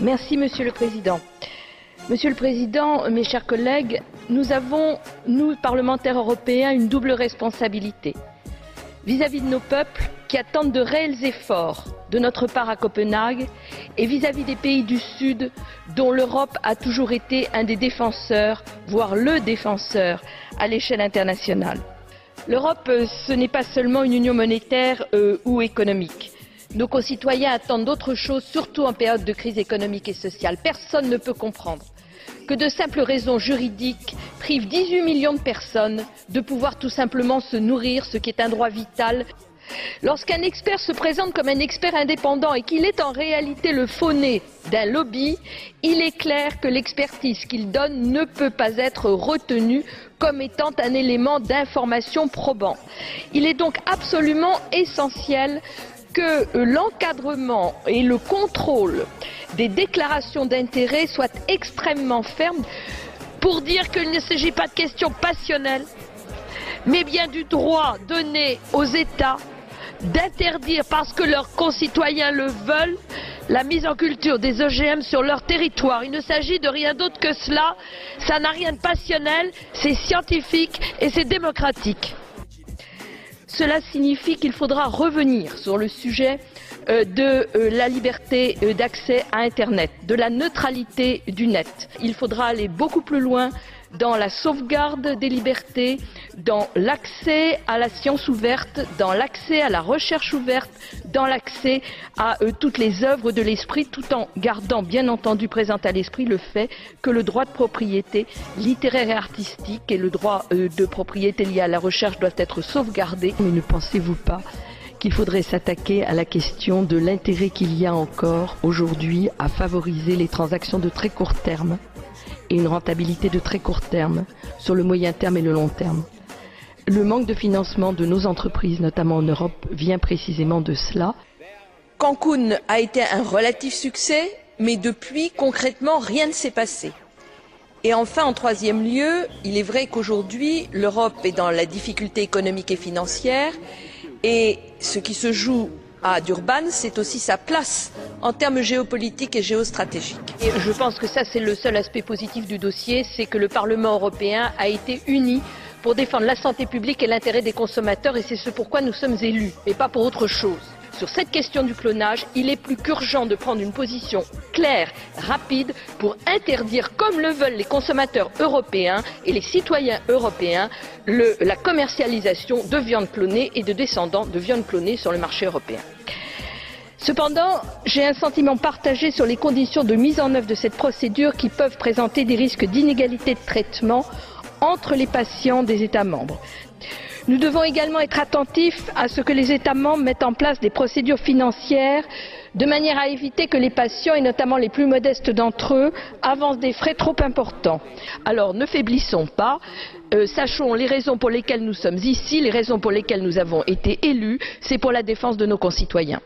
Merci, Monsieur le Président. Monsieur le Président, mes chers collègues, nous avons, nous, parlementaires européens, une double responsabilité vis-à-vis de nos peuples qui attendent de réels efforts de notre part à Copenhague et vis-à-vis des pays du Sud dont l'Europe a toujours été un des défenseurs, voire le défenseur à l'échelle internationale. L'Europe, ce n'est pas seulement une union monétaire ou économique. Nos concitoyens attendent d'autres choses, surtout en période de crise économique et sociale. Personne ne peut comprendre que de simples raisons juridiques privent 18 millions de personnes de pouvoir tout simplement se nourrir, ce qui est un droit vital. Lorsqu'un expert se présente comme un expert indépendant et qu'il est en réalité le faux-nez d'un lobby, il est clair que l'expertise qu'il donne ne peut pas être retenue comme étant un élément d'information probant. Il est donc absolument essentiel que l'encadrement et le contrôle des déclarations d'intérêt soient extrêmement fermes pour dire qu'il ne s'agit pas de questions passionnelles, mais bien du droit donné aux États d'interdire, parce que leurs concitoyens le veulent, la mise en culture des OGM sur leur territoire. Il ne s'agit de rien d'autre que cela, ça n'a rien de passionnel, c'est scientifique et c'est démocratique. Cela signifie qu'il faudra revenir sur le sujet de la liberté d'accès à Internet, de la neutralité du net. Il faudra aller beaucoup plus loin dans la sauvegarde des libertés, dans l'accès à la science ouverte, dans l'accès à la recherche ouverte, dans l'accès à toutes les œuvres de l'esprit, tout en gardant bien entendu présent à l'esprit le fait que le droit de propriété littéraire et artistique et le droit de propriété lié à la recherche doivent être sauvegardés. Mais ne pensez-vous pas qu'il faudrait s'attaquer à la question de l'intérêt qu'il y a encore aujourd'hui à favoriser les transactions de très court terme et une rentabilité de très court terme sur le moyen terme et le long terme? Le manque de financement de nos entreprises, notamment en Europe, vient précisément de cela. Cancun a été un relatif succès, mais depuis, concrètement, rien ne s'est passé. Et enfin, en troisième lieu, il est vrai qu'aujourd'hui, l'Europe est dans la difficulté économique et financière, et ce qui se joue à Durban, c'est aussi sa place en termes géopolitiques et géostratégiques. Et je pense que ça, c'est le seul aspect positif du dossier, c'est que le Parlement européen a été uni pour défendre la santé publique et l'intérêt des consommateurs, et c'est ce pourquoi nous sommes élus, et pas pour autre chose. Sur cette question du clonage, il est plus qu'urgent de prendre une position claire, rapide, pour interdire, comme le veulent les consommateurs européens et les citoyens européens, la commercialisation de viande clonée et de descendants de viande clonée sur le marché européen. Cependant, j'ai un sentiment partagé sur les conditions de mise en œuvre de cette procédure qui peuvent présenter des risques d'inégalité de traitement entre les patients des États membres. Nous devons également être attentifs à ce que les États membres mettent en place des procédures financières de manière à éviter que les patients, et notamment les plus modestes d'entre eux, avancent des frais trop importants. Alors ne faiblissons pas, sachons les raisons pour lesquelles nous sommes ici, les raisons pour lesquelles nous avons été élus, c'est pour la défense de nos concitoyens.